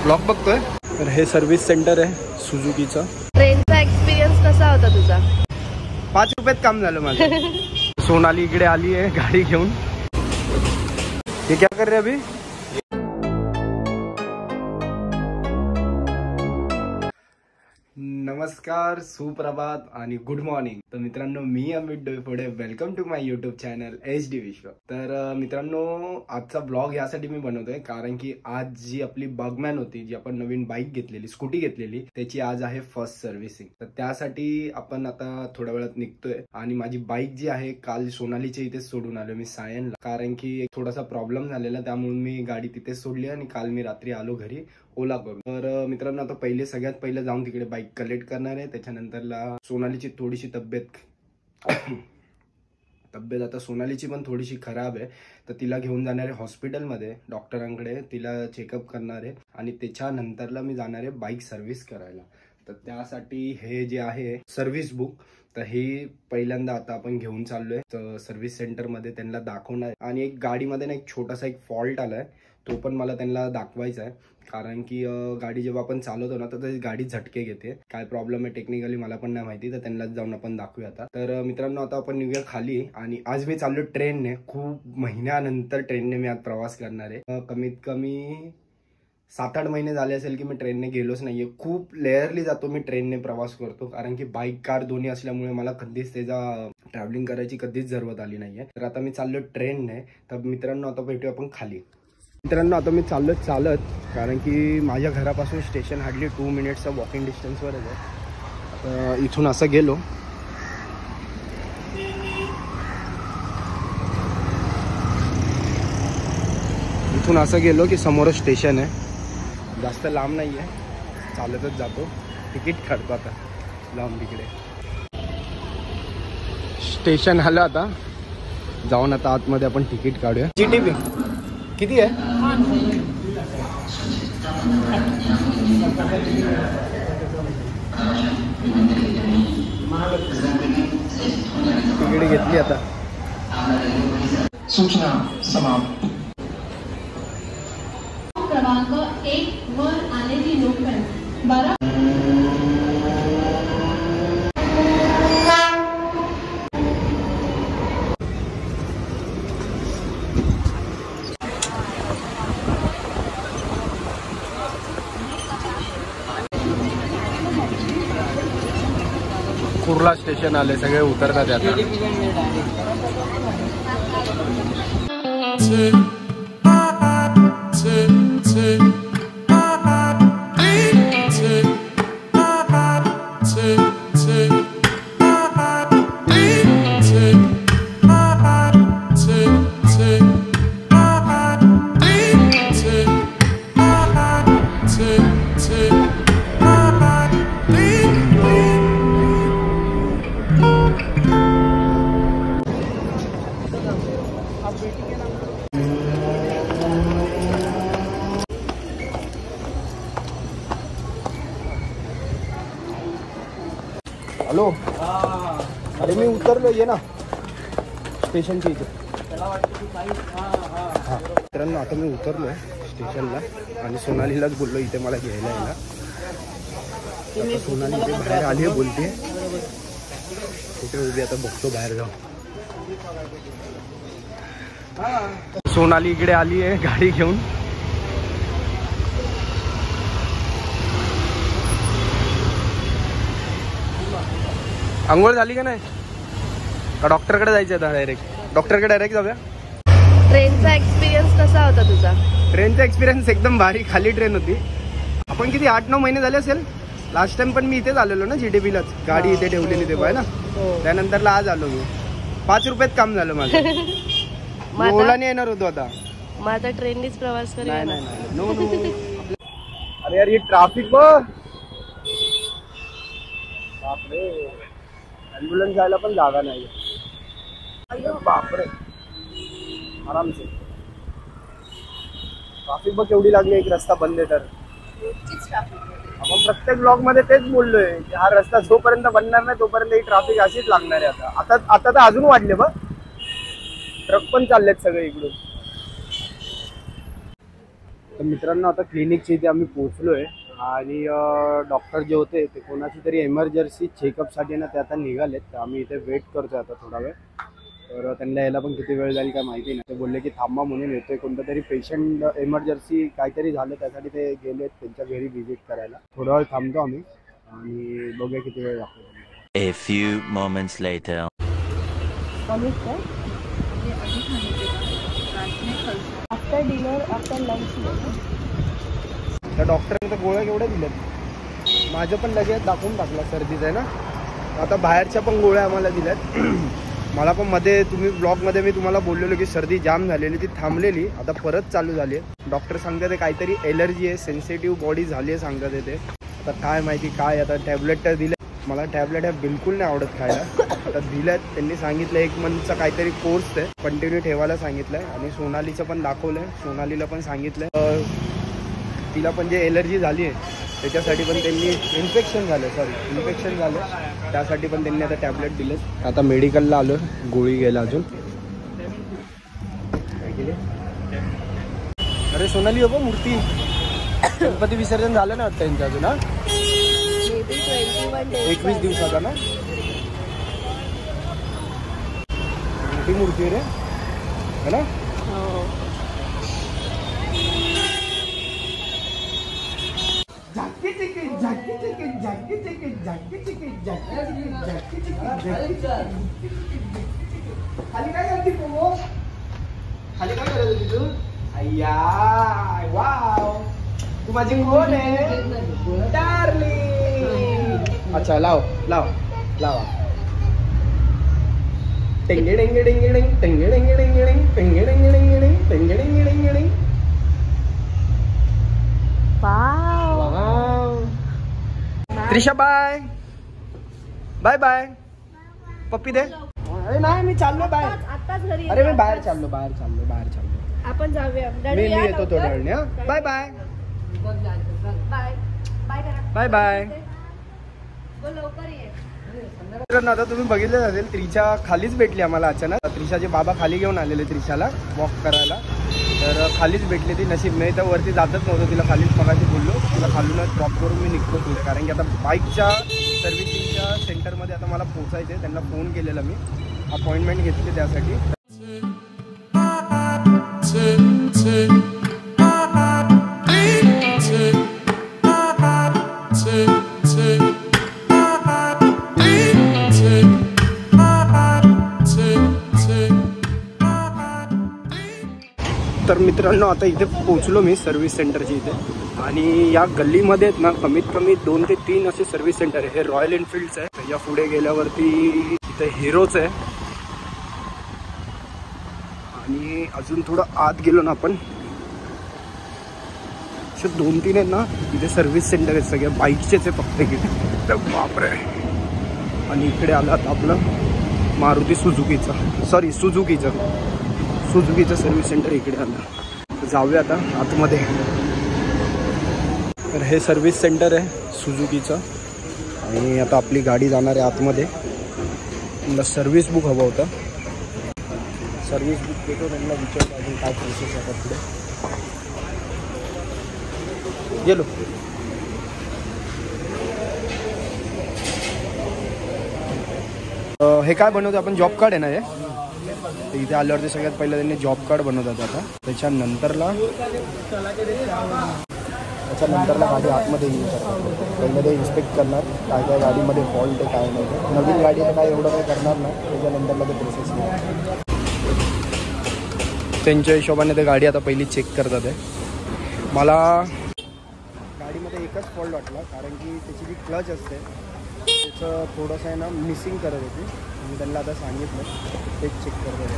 Blog बघतोय. तर हे सर्व्हिस सेंटर आहे सुझुकीचं. ट्रेनचा एक्सपिरियन्स कसा होता तुझा? 5 रुपयात काम झालं माझं. सोनाली इकडे आली आहे गाडी घेऊन. हे क्या कर रहे अभी? नमस्कार, सुप्रभात आणि गुड मॉर्निंग. तर मित्रांनो, मी Amit Doiphode. Welcome to my YouTube channel HD Vishwa. तर मित्रांनो, आजचा ब्लॉग यासाठी मी बनवतोय कारण की आज जी आपली बगमॅन होती, जी आपण नवीन बाईक घेतलेली, स्कूटी घेतलेली, त्याची आज आहे फर्स्ट सर्व्हिसिंग. तर त्यासाठी आपण आता थोड्या वेळात निघतोय. आणि माझी बाईक जी आहे, काल सोनालीच्या इथेच सोडून आलो मी सायनला, कारण की थोडासा प्रॉब्लेम झालेला, त्यामुळे मी गाडी तिथेच सोडली आणि काल मी रात्री आलो घरी ओला करून. तर मित्रांनो, आता सगळ्यात पहिले जाऊन तिकडे बाईक कलेक्ट करणार आहे. त्याच्यानंतरला सोनालीची थोडीशी तब्येत आता सोनालीची पण थोडीशी खराब आहे, तर तिला घेऊन जाणार आहे हॉस्पिटलमध्ये डॉक्टरांकडे, तिला चेकअप करणार आहे. आणि त्याच्यानंतरला मी जाणार आहे बाईक सर्व्हिस करायला. तर त्यासाठी हे जे आहे सर्व्हिस बुक, तर हे पहिल्यांदा आता आपण घेऊन चाललोय सर्व्हिस सेंटरमध्ये, त्यांना दाखवणार. आणि एक गाडीमध्ये ना एक छोटासा एक फॉल्ट आलाय, तो पण मला त्यांना दाखवायचा आहे. कारण की गाडी जेव्हा आपण चालवतो ना, तर गाडी झटके घेते. काय प्रॉब्लेम आहे टेक्निकली मला पण नाही माहिती, तर त्यांनाच जाऊन आपण दाखवूया आता. तर मित्रांनो, आता आपण निघूया खाली. आणि आज मी चाललो ट्रेनने. खूप महिन्यानंतर ट्रेनने मी आज प्रवास करणार आहे. कमीत कमी 7-8 महिने झाले असेल की मी ट्रेनने गेलोच नाहीये. खूप लेअरली जातो मी ट्रेनने प्रवास करतो, कारण की बाईक कार दोन्ही असल्यामुळे मला कधीच त्याचा ट्रॅव्हलिंग करायची कधीच जरूरत आली नाहीये. तर आता मी चाललो ट्रेनने. तर मित्रांनो, आता भेटूया आपण खाली. मित्रांनो, आता मी चाललो चालत, कारण की माझ्या घरापासून स्टेशन हार्डली 2 मिनिट्सचा वॉकिंग डिस्टन्सवरच आहे. आता इथून असं गेलो, की समोरच स्टेशन आहे. जास्त लांब नाही आहे, चालतच जातो. तिकीट काढतो आता लांब. तिकडे स्टेशन आलं. आता जाऊन आता आतमध्ये आपण तिकीट काढूया. GTB किती आहे? तिकीट घेतली आता. सूचना समाप्त. क्रमांक 1 वर आलेली लोकल 12 कुर्ला स्टेशन आले, सगळे उतरतात आता. हॅलो, अरे मी उतरलो, ये ना स्टेशनच्या इथे. मित्रांनो, आता मी उतरलोय स्टेशनला आणि सोनालीलाच बोललो इथे मला घ्यायला यायला. सोनाली इथे बाहेर आली आहे, बोलते कुठे उभी. आता बघतो बाहेर जाऊ. सोनाली इकडे आली आहे गाडी घेऊन. अंघोळ झाली का नाही? का डॉक्टरकडे जायचं आता डायरेक्ट? डॉक्टरकडे डायरेक्ट जाऊया. ट्रेनचा एक्सपिरियन्स कसा होता तुझा? ट्रेनचा एक्सपिरियन्स एकदम भारी. खाली ट्रेन होती. आपण किती 8-9 महिने झाले असेल. लास्ट टाइम पण मी इथेच आलेलो ना, GTBलाच. गाडी इथे ठेवलेली तेव्हा आहे ना. त्यानंतरला आज आलो मी. 5 रुपयात काम झालं माझं. ओलाने येणार होतो आता. मग आता ट्रेननीच प्रवास करूया. नाही. नो. अरे यार, ये ट्रॅफिक बघ. बापरे, ॲम्ब्युलन्स जायला पण जागा नाही. बापरे, आराम से. ट्रॅफिक बघ केवढी लागली. एक रस्ता बंद आहे तर आपण प्रत्येक ब्लॉग मध्ये तेच बोललोय की हा रस्ता जोपर्यंत बनणार नाही तोपर्यंत ही ट्रॅफिक अशीच लागणार आहे. आता तर अजून वाढले बघ. ट्रक पण चाललेत सगळे इकडून. तर मित्रांनो आता क्लिनिकच्या इथे आम्ही पोहोचलो आहे आणि डॉक्टर जे होते ते कोणाची तरी एमर्जन्सी चेकअपसाठी ना ते आता निघालेत. तर आम्ही इथे वेट करतो आता थोडा वेळ. तर त्यांना यायला पण किती वेळ जाईल काय माहिती नाही. ते बोलले की थांबा म्हणून येतोय. कोणतं तरी पेशंट एमर्जन्सी काहीतरी झालं त्यासाठी ते गेलेत त्यांच्या घरी व्हिजिट करायला. थोडा वेळ थांबतो आम्ही आणि बघूया किती वेळ लागतो. A few moments later. After dinner after lunch. त्या डॉक्टरने तर गोळ्या केवढ्या दिल्यात. माझं पण लगेच दाखवून टाकला सर्दीचं आहे ना. आता बाहेरच्या पण गोळ्या आम्हाला दिल्यात. मला पण मध्ये तुम्ही ब्लॉगमध्ये मी तुम्हाला बोललेलो की सर्दी जाम झालेली ती थांबलेली आता परत चालू झाली आहे. डॉक्टर सांगतात काहीतरी एलर्जी आहे सेन्सिटिव्ह बॉडी झाली आहे सांगतात ते. आता काय माहिती काय. आता टॅबलेट तर दिले. मला टॅबलेट ह्या बिलकुल नाही आवडत खायला. आता दिल्यात त्यांनी सांगितलं 1 मंथचा काहीतरी कोर्स आहे कंटिन्यू ठेवायला सांगितलंय. आणि सोनालीचं पण दाखवलंय. सोनालीला पण सांगितलंय तिला पण जे एलर्जी झाली आहे त्याच्यासाठी पण त्यांनी इन्फेक्शन झालं त्यासाठी पण त्यांनी आता टॅबलेट दिले. आता मेडिकलला आलो गोळी घ्यायला अजून. अरे सोनाली हो मूर्ती गणपती विसर्जन झालं ना वाटतं त्यांचं अजून. 21 दिवसाचा ना मोठी मूर्ती रे है ना. खाली काय करते पोगो. खाली काय करत होती तू. अय्या वाव तू माझी कोण आहे डार्लिंग. अच्छा लाव लावा. टेंगे डेंगे डेंगे डेंग टेंगे डेंगे डेंगे डेंग टेंगे डेंगे डेंगे डेंग टेंगे डेंगे डेंगे डेंग. Wow Trisha bye bye bye. पप्पी दे. अरे नाही मी चाललो बाहेर. आताच घरी. अरे मी बाहेर चाललो. आपण जाऊया. मी येतो थोड्या वेळाने. Bye bye bye bye. लवकर ये. आता तुम्ही बघितलं असेल त्रिशा खालीच भेटली आम्हाला अचानक. त्रिशाचे बाबा खाली घेऊन आलेले त्रिशाला वॉक करायला. तर खालीच भेटली ती. नशीब नाही तर वरती जातच नव्हतं. तिला खालीच मगाशी बोललो तिला खालूनच ड्रॉप करून मी निघतो तुझे. कारण की आता बाईकच्या सर्व्हिसिंगच्या सेंटरमध्ये आता मला पोहोचायचं आहे. त्यांना फोन केलेला मी अपॉइंटमेंट घेतली त्यासाठी. तर मित्रांनो आता इथे पोहोचलो मी सर्व्हिस सेंटरच्या इथे. आणि या गल्लीमध्ये आहेत ना कमीत कमी 2 ते 3 असे सर्व्हिस सेंटर आहे. हे रॉयल एनफिल्डचं आहे. या पुढे गेल्यावरती इथे हिरोचं आहे. आणि अजून थोडं आत गेलो ना आपण असे 2-3 आहेत ना इथे सर्व्हिस सेंटर आहेत. सगळे बाईकचेच आहे फक्त इकडे. बापरे. आणि इकडे आलं आता आपलं मारुती सुझुकीचं सर्व्हिस सेंटर इकडे आलं. जाऊया आता आतमध्ये. तर हे सर्व्हिस सेंटर आहे सुझुकीचं. आणि आता आपली गाडी जाणार आहे आतमध्ये. मला सर्व्हिस बुक हवं होतं. सर्व्हिस बुक देतो त्यांना विचारतो अजून काय प्रोसेस आहे पुढे. गेलो. हे काय बनवतो आपण जॉब कार्ड आहे ना हे. इथे आल्यावरती सगळ्यात पहिलं त्यांनी जॉब कार्ड बनवतात. आता त्याच्यानंतरला गाडी आतमध्ये येऊ शकतात. पहिलं ते इन्स्पेक्ट करणार काय काय गाडीमध्ये फॉल्ट आहे काय नाही. नवीन गाडी तर काय एवढं काही करणार नाही. त्याच्यानंतरला ते प्रोसेस नाही. त्यांच्या हिशोबाने ते गाडी आता पहिली चेक करतात आहे. मला गाडीमध्ये एकच फॉल्ट वाटला कारण की त्याची जी क्लच असते त्याचं थोडंसं आहे ना मिसिंग करत होती. मी त्यांना आता सांगितलं तेच चेक करत होते.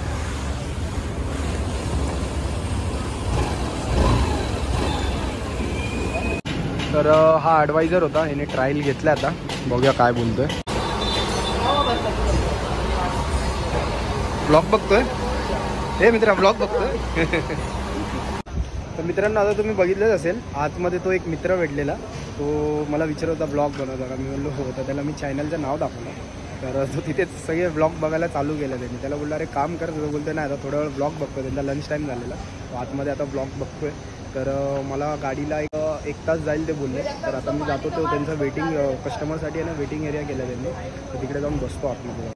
तर हा ॲडवायझर होता. ह्याने ट्रायल घेतला. आता बघूया काय बोलतोय. ब्लॉग बघतोय हे मित्रा ब्लॉग बघतोय. तर मित्रांनो आता तुम्ही बघितलंच असेल आतमध्ये तो एक मित्र भेटलेला. तो मला विचारत होता ब्लॉग बनवता का. मी बोललो हो. तर त्याला मी चॅनलचं नाव दाखवलं. तर तो तिथेच सगळे ब्लॉग बघायला चालू केलं त्यांनी. त्याला बोलला अरे काम कर. तो बोलतो नाही आता थोडा वेळ ब्लॉग बघतो. त्यांचा लंच टाईम झालेला. तो आतमध्ये आता ब्लॉग बघतोय. तर मला गाडीला एक तास जाईल ते बोलले. तर आता मी जातो. तो त्यांचा वेटिंग कस्टमरसाठी आहे ना, वेटिंग एरिया केला त्यांनी. तर तिकडे जाऊन बसतो आतमध्ये.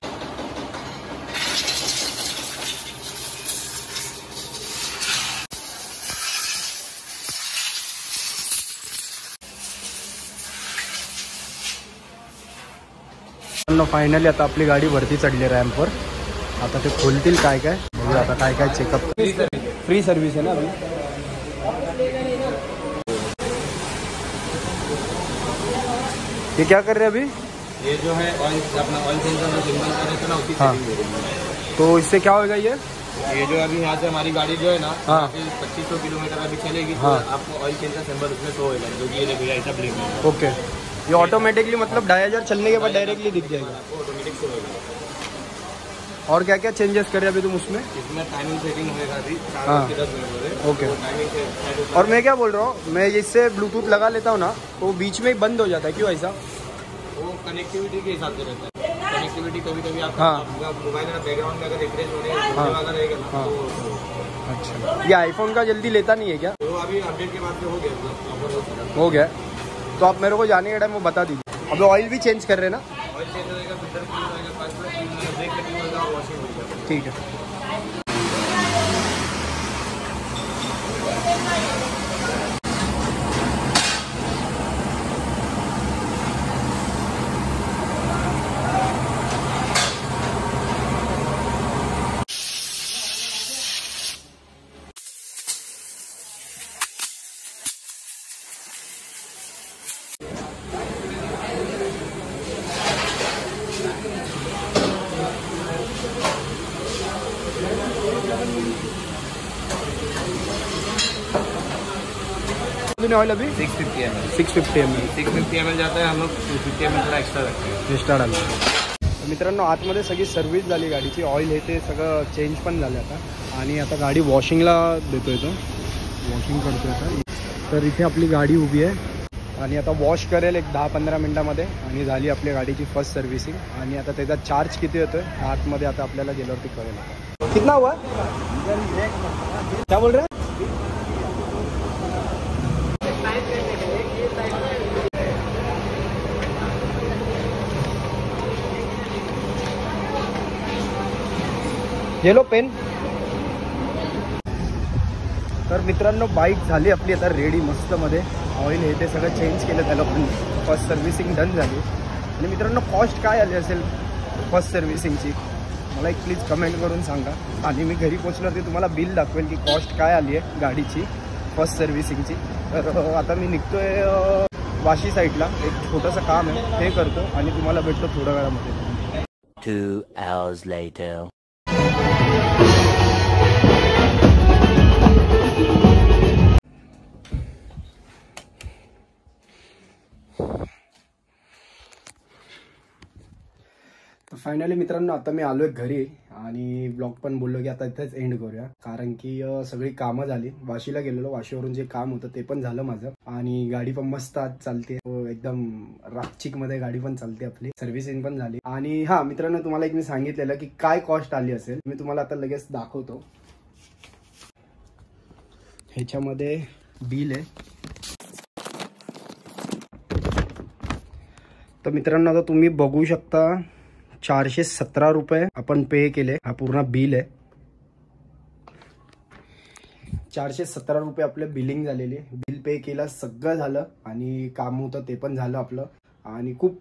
फायनली आता आपली गाडी वरती चढली रॅम्पवर. आता ते खोलतील काय काय बघूया. आता काय काय चेकअप. फ्री सर्विस है ना अभी. ये क्या कर रहे हैं अभी? ये जो है ऑयल अपना ऑयल सेंसर में सिग्नल कर रहे थे ना, उसकी सेटिंग दे रही है। तो इससे क्या होगा ये जो अभी यहाँ से हमारी गाड़ी जो है ना, हाँ 2500 किलोमीटर अभी चलेगी। हाँ। तो आपको ऑयल सेंसर सिंबल उसमें शो होगा, जो कि ये देखो ऐसा ब्लिंक है। ओके. ये ऑटोमेटिकली मतलब 2500 चलने के बाद डायरेक्टली दिख जाएगा. आपको ऑटोमेटिक शो होगा। और क्या क्या चेंजेस करे अभी तुम उसमें? इसमें टाइमिंग सेटिंग होगा अभी 4 हाँ। बज के 10 मिनट हो रहे। ओके. टाइमिंग से और मैं क्या बोल रहा हूँ, मैं इससे ब्लूटूथ लगा लेता हूँ ना, तो बीच में ही बंद हो जाता है. क्यों ऐसा? वो कनेक्टिविटी के हिसाब से रहता है। कनेक्टिविटी कभी कभी आप हाँ। मोबाइल में बैकग्राउंड में अगर रिफ्रेश हो रहे हाँ। वाला रहेगा ना, हाँ। तो अच्छा. ये आईफोन का जल्दी लेता नहीं है क्या? तो अभी अपडेट के बाद से हो गया मतलब हो गया. तो आप मेरे को जाने के टाइम वो बता दीजिए. अभी ऑयल भी चेंज कर रहे हैं ना? ऑयल चेंज होगा, फिल्टर क्लीन होगा, फर्स्ट क्लीन होगा, ब्रेक क्लीन होगा, वॉशिंग होगा। ठीक है. ऑयल अभी 650 ml 650 ml 650 ml जाता है, हम लोग 250 ml थोड़ा एक्स्ट्रा रखते हैं। एक्स्ट्रा डालतो. मित्रांनो आतमध्ये सगळी सर्व्हिस झाली गाडीची. ऑइल हे ते सगळं चेंज पण झालं आता. आणि आता गाडी वॉशिंगला देतोय तो. वॉशिंग करतोय आता. तर इथे आपली गाडी उभी आहे आणि आता वॉश करेल एक 10-15 मिनटामध्ये. आणि झाली आपल्या गाडीची फर्स्ट सर्व्हिसिंग. आणि आता त्याचा चार्ज किती येतोय आतमध्ये आता आपल्याला गेल्यावरती कळेल. कितना हुआ? क्या बोल रहे हैं? Yellow pen. तर मित्रांनो बाईक झाली आपली आता रेडी मस्तमध्ये. ऑइल हे ते सगळं चेंज केलं त्याला पण. फर्स्ट सर्व्हिसिंग डन झाली. आणि मित्रांनो कॉस्ट काय आली असेल फर्स्ट सर्व्हिसिंगची मला एक प्लीज कमेंट करून सांगा. आणि मी घरी पोचल्यावरती तुम्हाला बिल दाखवेल की कॉस्ट काय आली आहे गाडीची फर्स्ट सर्व्हिसिंगची. तर आता मी निघतोय वाशी साईडला. एक छोटंसं काम आहे ते करतो आणि तुम्हाला भेटतो थोड्या वेळामध्ये. 2 hours later. तर फायनली मित्रांनो आता मी आलोय घरी. आणि ब्लॉग पण बोललो की आता इथेच एंड करूया. कारण की सगळी कामं झाली. वाशीला गेलेलो. वाशीवरून जे काम होतं ते पण झालं माझं. आणि गाडी पण मस्त आज चालते. एकदम रापचिक मध्ये गाडी पण चालते आपली. सर्व्हिसिंग पण झाली. आणि हा मित्रांनो तुम्हाला एक मी सांगितलेलं की काय कॉस्ट आली असेल मी तुम्हाला आता लगेच दाखवतो. ह्याच्यामध्ये बिल आहे. तर मित्रांनो आता तुम्ही बघू शकता 417 रुपये आपण पे केले. हा पूर्ण बिल आहे. 417 रुपये आपलं बिलिंग झालेली. बिल पे केलं सगळं झालं. आणि काम होतं ते पण झालं आपलं. आणि खूप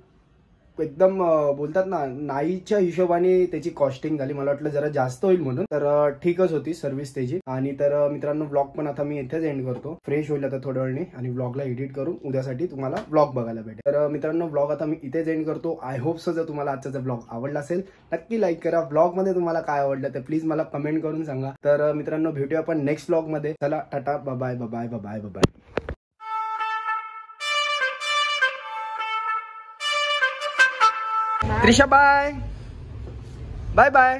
एकदम बोलतात ना नाहीच्या हिशोबाने त्याची कॉस्टिंग झाली. मला वाटलं जरा जास्त होईल म्हणून. तर ठीकच होती सर्व्हिस त्याची. आणि तर मित्रांनो व्लॉग पण आता मी इथेच एंड करतो. फ्रेश होईल आता थोड्या वेळाने. आणि व्लॉगला एडिट करून उद्यासाठी तुम्हाला व्लॉग बघायला भेटेल. तर मित्रांनो व्लॉग आता मी इथेच एंड करतो. आय होप सो जर तुम्हाला आजचा व्लॉग आवडला असेल नक्की लाईक करा. व्लॉग मध्ये तुम्हाला काय आवडलं ते प्लीज मला कमेंट करून सांगा. तर मित्रांनो भेटूया आपण नेक्स्ट व्लॉग मध्ये. चला टाटा bye bye bye bye. Trisha bye bye bye.